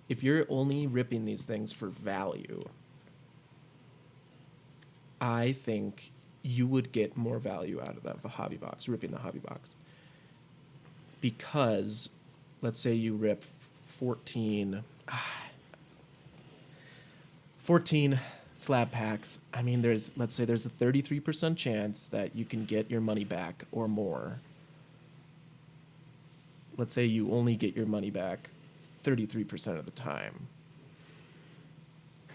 if you're only ripping these things for value, I think you would get more value out of the hobby box, ripping the hobby box. Because let's say you rip 14 slab packs. I mean, let's say there's a 33% chance that you can get your money back or more. Let's say you only get your money back 33% of the time.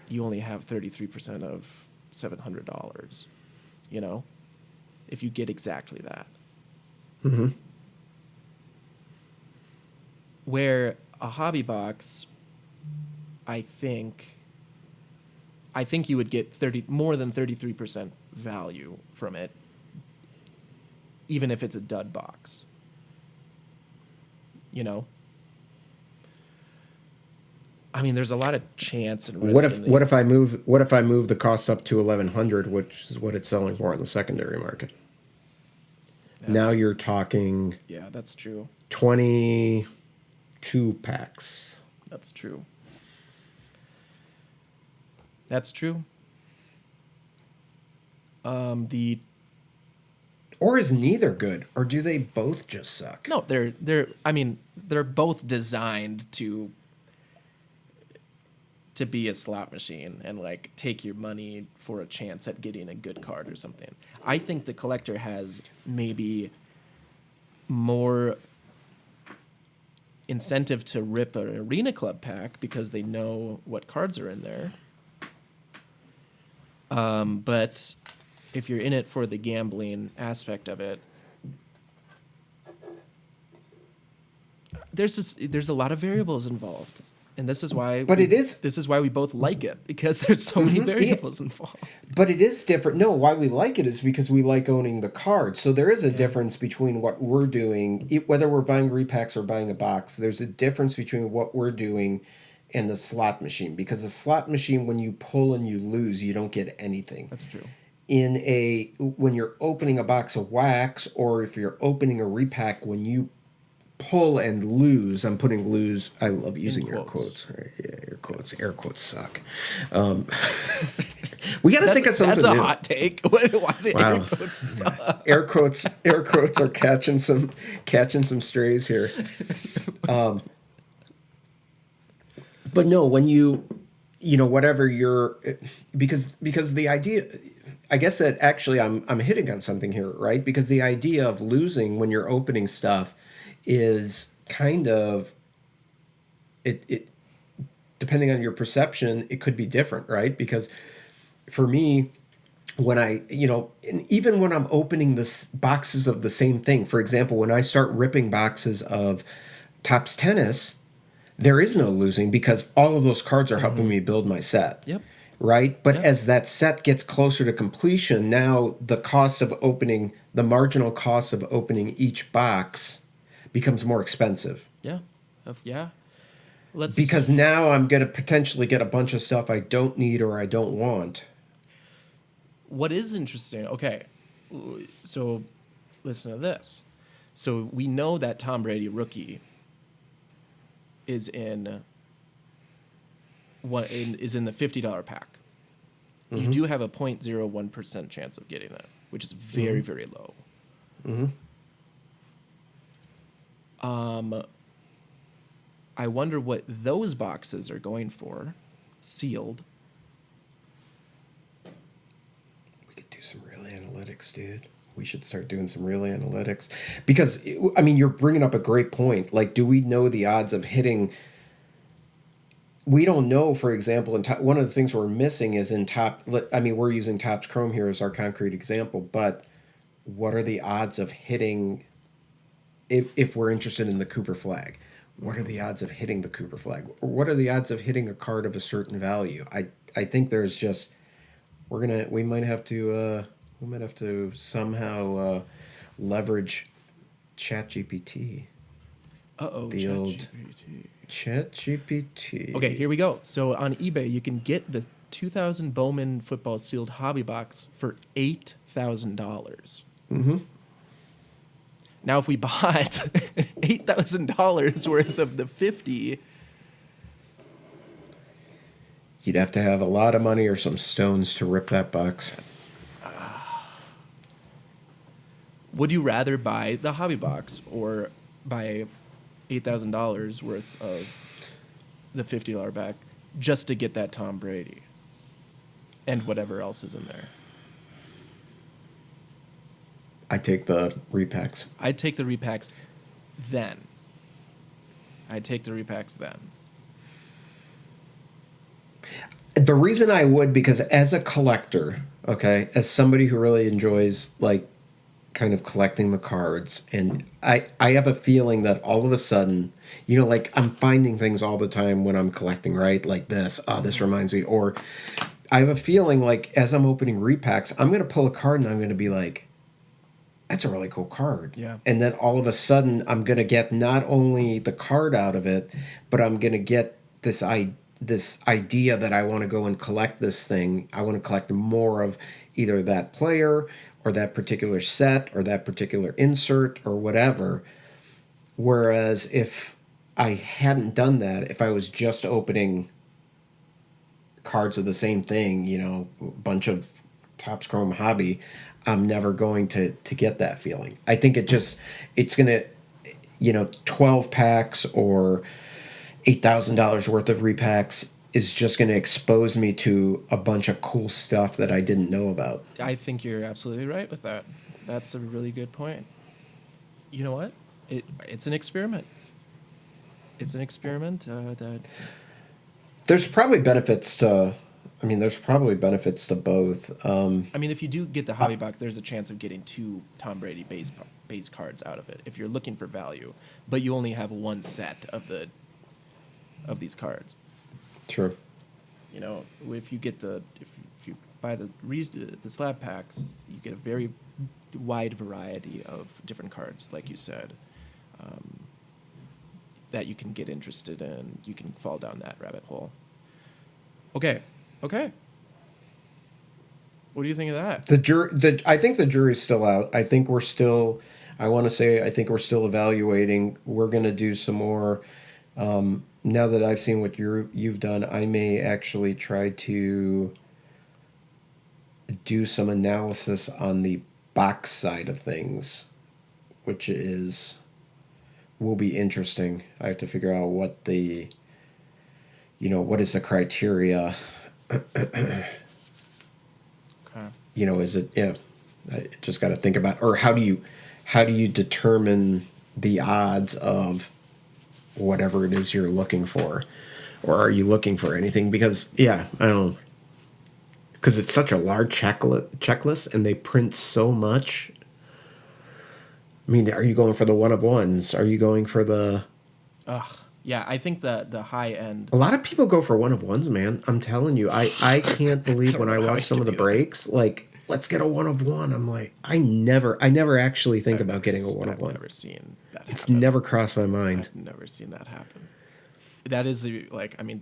You only have 33% of $700, you know, if you get exactly that. Mm-hmm. Where a hobby box, I think you would get more than 33% value from it, even if it's a dud box. You know? I mean, there's a lot of chance and risk in these. What if I move the cost up to 1,100, which is what it's selling for in the secondary market? Now you're talking Yeah, that's true. 22 packs. That's true. That's true. The Or is neither good? Or do they both just suck? No, they're both designed to be a slot machine and like take your money for a chance at getting a good card or something. I think the collector has maybe more incentive to rip an Arena Club pack because they know what cards are in there. But if you're in it for the gambling aspect of it, there's a lot of variables involved. And this is why this is why we both like it, because there's so many variables involved. But it is different. No, why we like it is because we like owning the cards. So there is a difference between what we're doing, whether we're buying repacks or buying a box. There's a difference between what we're doing and the slot machine. Because the slot machine, when you pull and you lose, you don't get anything. That's true. When you're opening a box of wax, or if you're opening a repack, when you pull and lose, I'm putting lose. I love using air quotes. Yeah, air quotes. Yes. Air quotes suck. We got to think of something. That's a new. hot take. Why do air quotes suck? Air quotes are catching some strays here. But no, when whatever you're, because the idea, I guess that actually I'm hitting on something here, right? Because the idea of losing when you're opening stuff is kind of it depending on your perception, it could be different, right? Because for me, when even when I'm opening the boxes of the same thing, for example, when I start ripping boxes of Topps Tennis, there is no losing because all of those cards are helping me build my set. Yep. Right? But as that set gets closer to completion, now the marginal cost of opening each box becomes more expensive. Yeah. Because now I'm going to potentially get a bunch of stuff I don't need or I don't want. What is interesting, okay, so listen to this. So we know that Tom Brady rookie is in the $50 pack. Mm-hmm. You do have a 0.01% chance of getting it, which is very, very low. Mm-hmm. I wonder what those boxes are going for, sealed. We could do some real analytics, dude. We should start doing some real analytics because I mean you're bringing up a great point. Like, do we know the odds of hitting? We don't know, for example, one of the things we're missing is in top. I mean, we're using Topps Chrome here as our concrete example, but what are the odds of hitting? If we're interested in the Cooper flag, what are the odds of hitting the Cooper flag? Or what are the odds of hitting a card of a certain value? I think there's just we might have to somehow leverage ChatGPT. The old ChatGPT. Okay, here we go. So on eBay, you can get the 2000 Bowman football sealed hobby box for $8,000. Mm-hmm. Now, if we bought $8,000 worth of the 50, You'd have to have a lot of money or some stones to rip that box. that's. Would you rather buy the hobby box or buy $8,000 worth of the $50 back just to get that Tom Brady and whatever else is in there? I take the repacks. I'd take the repacks then. The reason I would, because as a collector, okay, as somebody who really enjoys like kind of collecting the cards, and I have a feeling that all of a sudden, you know, like I'm finding things all the time when I'm collecting, right? Like this, this reminds me, or I have a feeling like as I'm opening repacks, I'm going to pull a card and I'm going to be like, that's a really cool card. Yeah. And then all of a sudden, I'm going to get not only the card out of it, but I'm going to get this idea that I want to go and collect this thing. I want to collect more of either that player or that particular set or that particular insert or whatever. Whereas if I hadn't done that, if I was just opening cards of the same thing, you know, a bunch of Topps Chrome Hobby, I'm never going to get that feeling. I think it's going to, you know, 12 packs or $8,000 worth of repacks is just going to expose me to a bunch of cool stuff that I didn't know about. I think you're absolutely right with that. That's a really good point. You know what? It's an experiment. It's an experiment that... There's probably benefits to... I mean, there's probably benefits to both. I mean, if you do get the hobby box, there's a chance of getting 2 Tom Brady base cards out of it if you're looking for value, but you only have one set of these cards. True. You know, if you buy the slab packs, you get a very wide variety of different cards, like you said, that you can get interested in. You can fall down that rabbit hole. Okay. What do you think of that? I think the jury's still out. I think we're still evaluating. We're going to do some more. Now that I've seen what you've done, I may actually try to do some analysis on the box side of things, which will be interesting. I have to figure out what is the criteria. Okay. You know, is it, yeah, I just got to think about, or how do you determine the odds of whatever it is you're looking for, or are you looking for anything? Because I don't know, because it's such a large checklist and they print so much. I mean, are you going for the one of ones? Are you going for the... Yeah, I think the high end... A lot of people go for one of ones, man. I'm telling you, I can't believe when I watch some of the breaks, like, let's get a one of one. I'm like, I never actually think about getting a one of one. I've never seen that happen. It's never crossed my mind. I've never seen that happen. That is the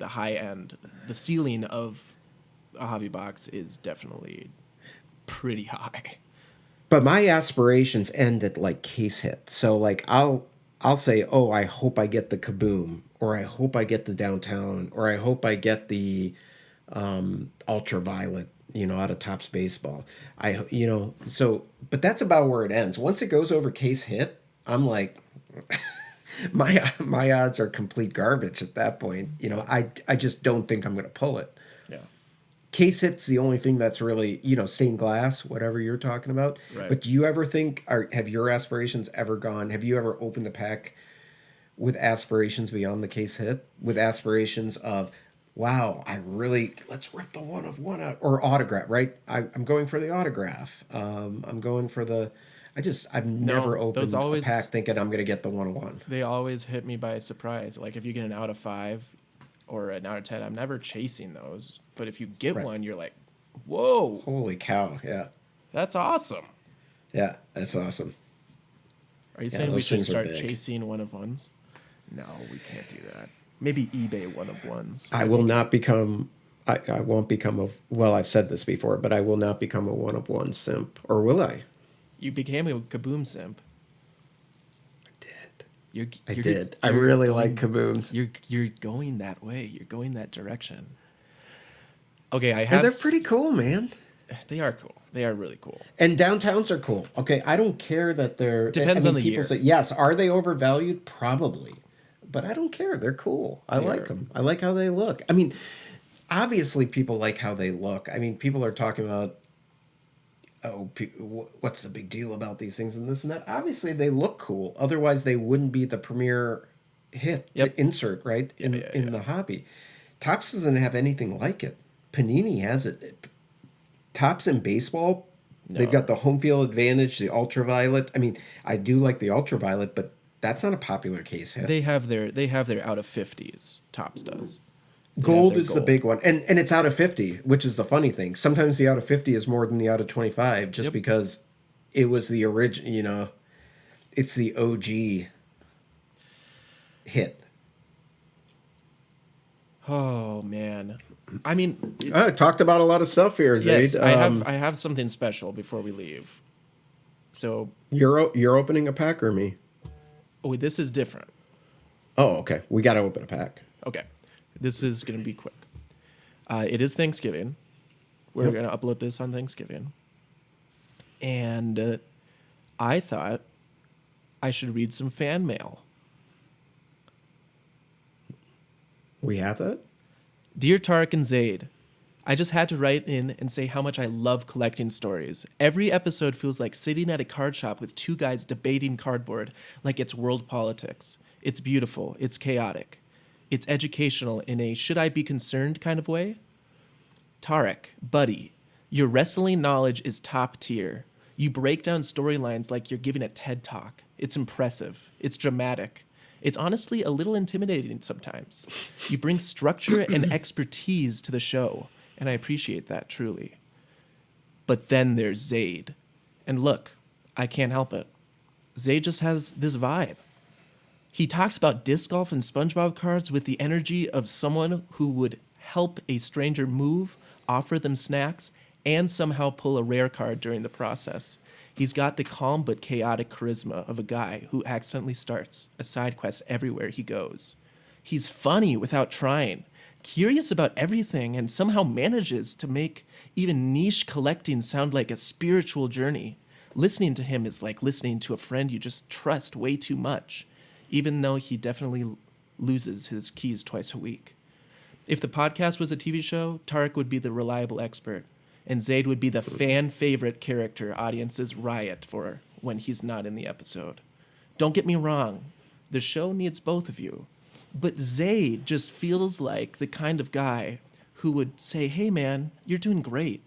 high end, the ceiling of a hobby box is definitely pretty high. But my aspirations end at like case hit. So like I'll say, oh, I hope I get the Kaboom, or I hope I get the Downtown, or I hope I get the Ultraviolet, out of Topps Baseball. But that's about where it ends. Once it goes over case hit, I'm like, my odds are complete garbage at that point. I just don't think I'm going to pull it. Yeah. case hit's the only thing that's really, stained glass, whatever you're talking about. Right. But do you ever think, have your aspirations ever gone? Have you ever opened the pack with aspirations beyond the case hit? With aspirations of, wow, let's rip the one of one out, or autograph, right? I'm going for the autograph. I'm going for the. I've never No, opened those a always pack thinking I'm going to get the 101. they always hit me by surprise. Like if you get an out of 5 or an out of 10, I'm never chasing those. But if you get Right. one, you're like, whoa, Holy cow! Yeah, that's awesome. yeah, that's awesome. Are you Yeah, saying we those should things are start big. chasing one of ones? No, we can't do that. Maybe eBay one of ones. I will not become. I won't become a. Well, I've said this before, but I will not become a one of one simp, or will I? You became a Kaboom simp. I did. You're, I you're, did. I you're really going- like kabooms. You're going that way. You're going that direction. Okay, I And have. they're pretty cool, man. They are cool. They are really cool. And downtowns are cool. Okay, I don't care that they're. Depends on the people year. say yes. Are they overvalued? Probably, but I don't care. They're cool. I They like are. them. I like how they look. I mean, obviously, people like how they look. I mean, people are talking about, oh, what's the big deal about these things and this and that? Obviously, they look cool. Otherwise, they wouldn't be the premier hit Yep. insert, right? In Yeah. the hobby. Topps doesn't have anything like it. Panini has it. Topps in baseball, they've No. got the home field advantage, the ultraviolet. I mean, I do like the ultraviolet, but that's not a popular case hit. They have their out of 50s. Topps does. Gold their is the gold. big one, and it's out of 50, which is the funny thing. Sometimes the out of 50 is more than the out of 25, just Yep. because it was the original. It's the OG hit. Oh man. I mean, I talked about a lot of stuff here, Zayd. yes, I have something special before we leave. So, You're opening a pack or me? oh, this is different. Oh, okay. We got to open a pack. Okay. This is going to be quick. It is Thanksgiving. We're Yep. going to upload this on Thanksgiving. And I thought I should read some fan mail. We have that. Dear Tarek and Zayd, I just had to write in and say how much I love collecting stories. Every episode feels like sitting at a card shop with two guys debating cardboard like it's world politics. It's beautiful. It's chaotic. It's educational in a should I be concerned kind of way. Tarek, buddy, your wrestling knowledge is top tier. You break down storylines like you're giving a TED talk. It's impressive. It's dramatic. It's honestly a little intimidating sometimes. You bring structure and expertise to the show, and I appreciate that truly. But then there's Zayd. And look, I can't help it. Zayd just has this vibe. He talks about disc golf and SpongeBob cards with the energy of someone who would help a stranger move, offer them snacks, and somehow pull a rare card during the process. He's got the calm but chaotic charisma of a guy who accidentally starts a side quest everywhere he goes. He's funny without trying, curious about everything, and somehow manages to make even niche collecting sound like a spiritual journey. Listening to him is like listening to a friend you just trust way too much, even though he definitely loses his keys twice a week. If the podcast was a TV show, Tarek would be the reliable expert, and Zayd would be the fan favorite character audiences riot for when he's not in the episode. Don't get me wrong, the show needs both of you, but Zayd just feels like the kind of guy who would say, "Hey man, you're doing great,"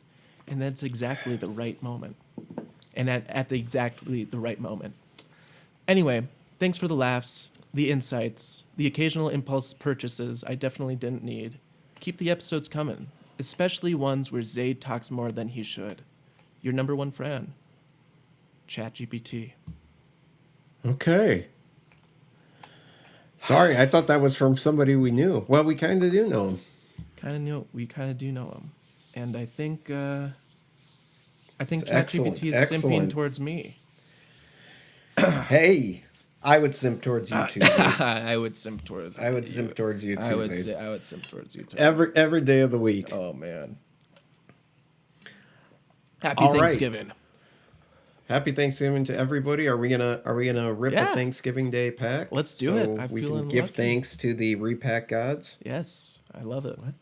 and that's exactly the right moment, and at the exactly the right moment. Anyway, thanks for the laughs, the insights, the occasional impulse purchases I definitely didn't need. Keep the episodes coming, especially ones where Zayd talks more than he should. Your number one friend, ChatGPT. Okay. Sorry, I thought that was from somebody we knew. Well, we kind of do know him. We kind of do know him, and I think It's ChatGPT is simping excellent. towards me. Hey, I would simp towards you too. Zayd. I would simp towards. I would simp towards you too. I would Zayd. say I would simp towards you too. Every day of the week. Oh man. Happy All right. Thanksgiving. Happy Thanksgiving to everybody. Are we gonna rip Yeah. a Thanksgiving Day pack? Let's do it. So I'm we can feeling give lucky. thanks to the repack gods. Yes, I love it. What?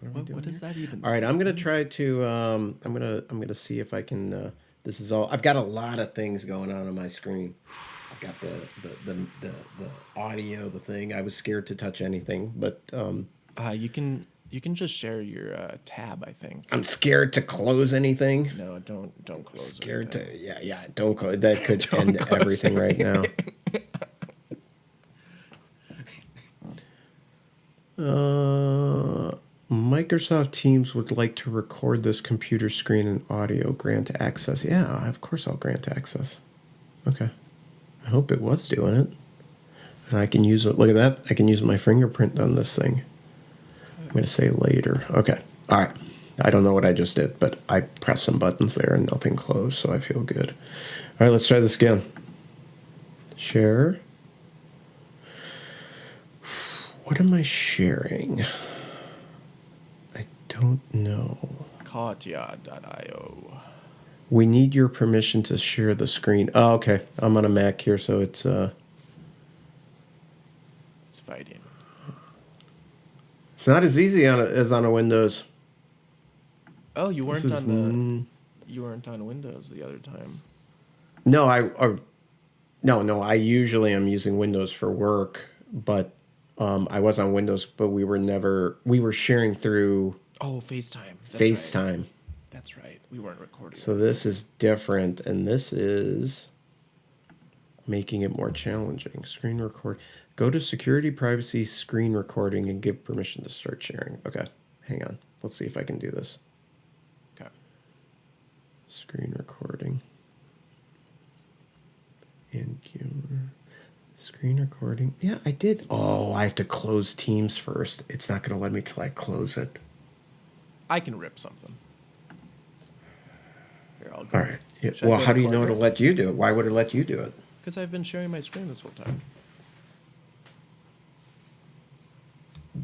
What are we doing What does here? that even All right, I'm gonna say? try to. I'm gonna see if I can. This is all. I've got a lot of things going on my screen. I've got the audio, the thing. I was scared to touch anything, but You can just share your tab, I think. I'm scared to close anything. No, don't close Scared anything. to. Yeah. Don't close. That could Don't end close everything right now. Microsoft Teams would like to record this computer screen and audio. Grant access. Yeah, of course I'll grant access. Okay. I hope it was doing it. And I can use it. Look at that. I can use my fingerprint on this thing. I'm going to say later. Okay. All right. I don't know what I just did, but I pressed some buttons there and nothing closed, so I feel good. All right, let's try this again. Share. What am I sharing? I don't know. Katya.io. We need your permission to share the screen. Oh, okay. I'm on a Mac here, so it's It's fighting. it's not as easy as on a Windows. Oh, you This weren't is you weren't on Windows the other time. no, no. I usually am using Windows for work, but I was on Windows, but we were sharing through Oh, FaceTime. That's right. FaceTime. That's right. We weren't recording. So this is different, and this is making it more challenging. Screen record. Go to security, privacy, screen recording, and give permission to start sharing. Okay, hang on. Let's see if I can do this. Okay. Screen recording. And camera. Screen recording. Yeah, I did. Oh, I have to close Teams first. It's not going to let me till I close it. I can rip something. Here, I'll go. All right. Yeah. Should I Well, go how do you know record to let you do it? Why would it let you do it? Because I've been sharing my screen this whole time.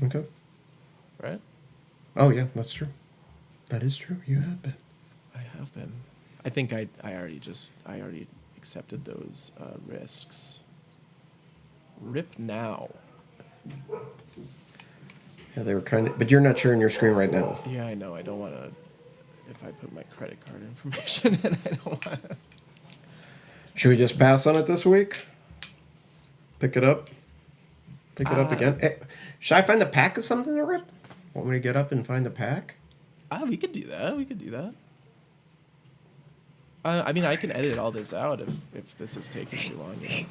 Okay. Right? Oh, yeah, that's true. That is true. You have been. I have been. I think I already accepted those risks. Rip now. Yeah, they were kind of, but you're not sharing your screen right now. Yeah, I know. I don't want to. If I put my credit card information in, I don't want to. Should we just pass on it this week? Pick it up? Pick it up again? Hey, should I find a pack of something to rip? Want me to get up and find a pack? We could do that. We could do that. I mean, I can edit all this out if this is taking too long. You know?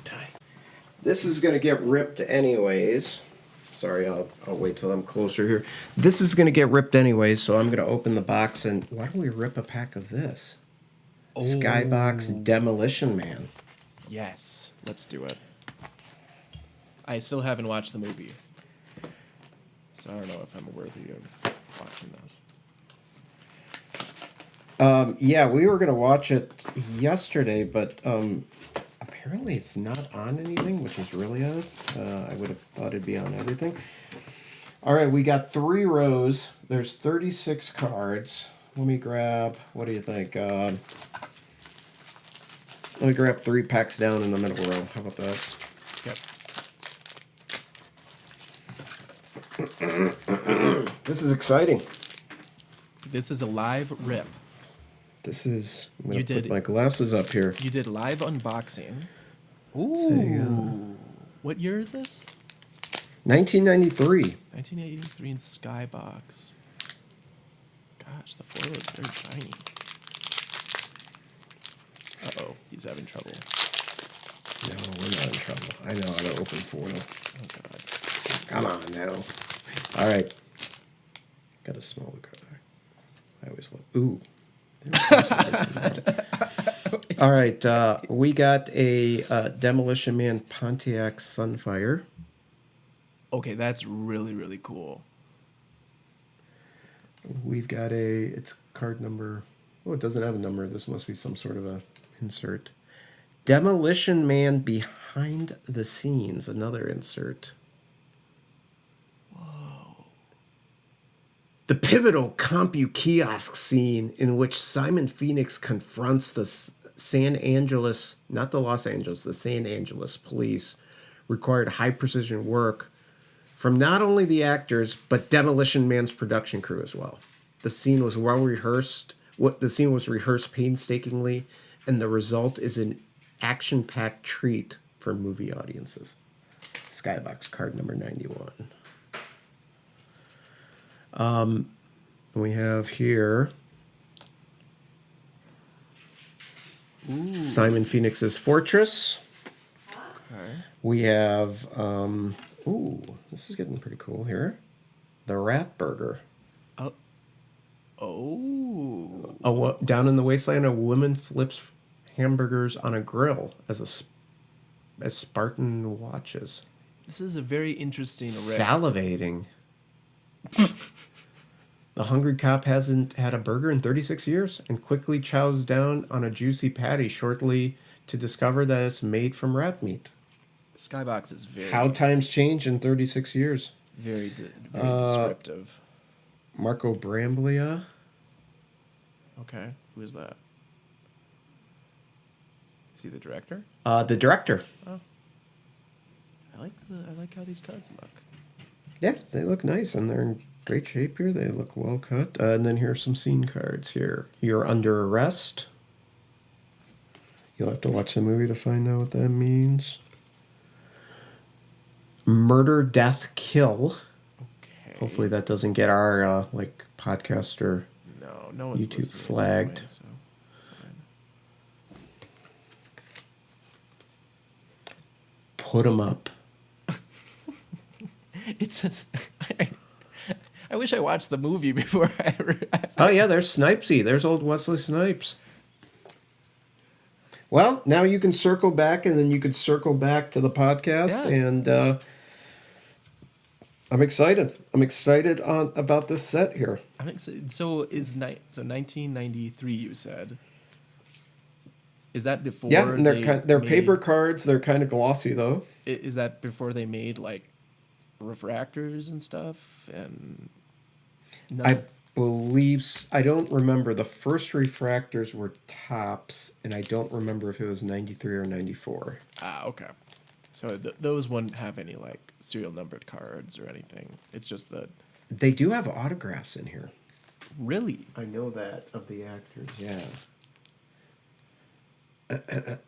This is going to get ripped anyways. Sorry, I'll wait till I'm closer here. This is going to get ripped anyways, so I'm going to open the box and why don't we rip a pack of this? Oh. Skybox Demolition Man. Yes, let's do it. I still haven't watched the movie, so I don't know if I'm worthy of watching that. Yeah, we were going to watch it yesterday, but apparently it's not on anything, which is really odd. I would have thought it'd be on everything. All right, we got 3 rows. There's 36 cards. Let me grab, what do you think? Let me grab 3 packs down in the middle row. How about that? Yep. This is exciting. This is a live rip. This is, I'm going You to put did- my glasses up here. You did live unboxing. Ooh. Say, What year is this? 1993. 1983 in Skybox. Gosh, the foil is very shiny. Uh-oh, he's having trouble. No, we're not in trouble. I know how to open foil. Oh, God. Come on now. All right. Got a smaller card. I always love. Ooh. All right. We got a Demolition Man Pontiac Sunfire. Okay, that's really, really cool. We've got it's card number. Oh, it doesn't have a number. This must be some sort of a insert. Demolition Man Behind the Scenes. Another insert. The pivotal Compu kiosk scene in which Simon Phoenix confronts the San Angeles, not the Los Angeles, the San Angeles police required high precision work from not only the actors but Demolition Man's production crew as well. The scene was well rehearsed. The scene was rehearsed painstakingly, and the result is an action-packed treat for movie audiences. Skybox card number 91. We have here Simon Phoenix's Fortress. Okay. We have, this is getting pretty cool here. The Rat Burger. Down in the wasteland, a woman flips hamburgers on a grill as Spartan watches. This is a very interesting array. Salivating. The hungry cop hasn't had a burger in 36 years and quickly chows down on a juicy patty shortly to discover that it's made from rat meat. Skybox is very... How times change in 36 years. Very descriptive. Marco Bramblia. Okay, who is that? Is he the director? The director. Oh, I like how these cards look. Yeah, they look nice, and they're in great shape here. They look well cut. And then here's some scene cards here. You're under arrest. You'll have to watch the movie to find out what that means. Murder, death, kill. Okay. Hopefully that doesn't get our podcast or no one's YouTube listening flagged. anyway, so fine. Put 'em up. It says... I wish I watched the movie before Oh yeah, there's Snipesy. There's old Wesley Snipes. Well, now you can circle back, and then you could circle back to the podcast, and I'm excited. I'm excited about this set here. I'm excited. So 1993, you said. Is that before? Yeah, and they're paper cards. They're kind of glossy though. Is that before they made like refractors and stuff? And no. I believe I don't remember. The first refractors were tops, and I don't remember if it was 93 or 94. Okay. So those wouldn't have any like serial numbered cards or anything. It's just that they do have autographs in here. Really? I know that of the actors. Yeah.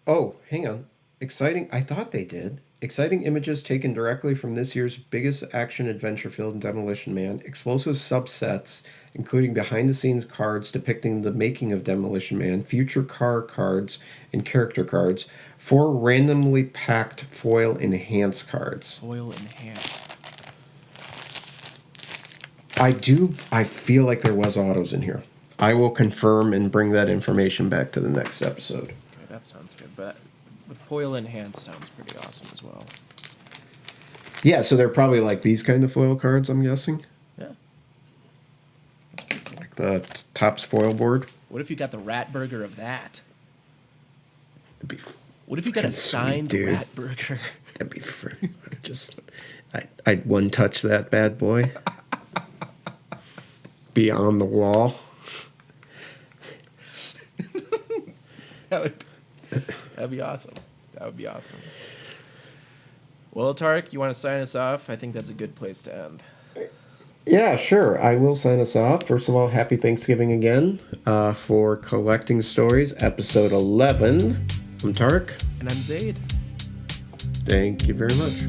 Oh, hang on. Exciting. I thought they did. Exciting images taken directly from this year's biggest action adventure film, Demolition Man. Explosive subsets, including behind-the-scenes cards depicting the making of Demolition Man, future car cards, and character cards. 4 randomly packed foil enhanced cards. Foil enhanced. I feel like there was autos in here. I will confirm and bring that information back to the next episode. Okay, that sounds good. But the foil enhanced sounds pretty awesome as well. Yeah, so they're probably like these kind of foil cards, I'm guessing. Yeah. Like the Topps foil board. What if you got the rat burger of that? It'd be What if you got a signed sweet, dude. rat burger? That'd be I'd one touch that bad boy. Be on the wall. That'd be awesome. That would be awesome. Well, Tarek, you want to sign us off? I think that's a good place to end. Yeah, sure. I will sign us off. First of all, happy Thanksgiving again for Collecting Stories, episode 11. I'm Tarek. And I'm Zayd. Thank you very much.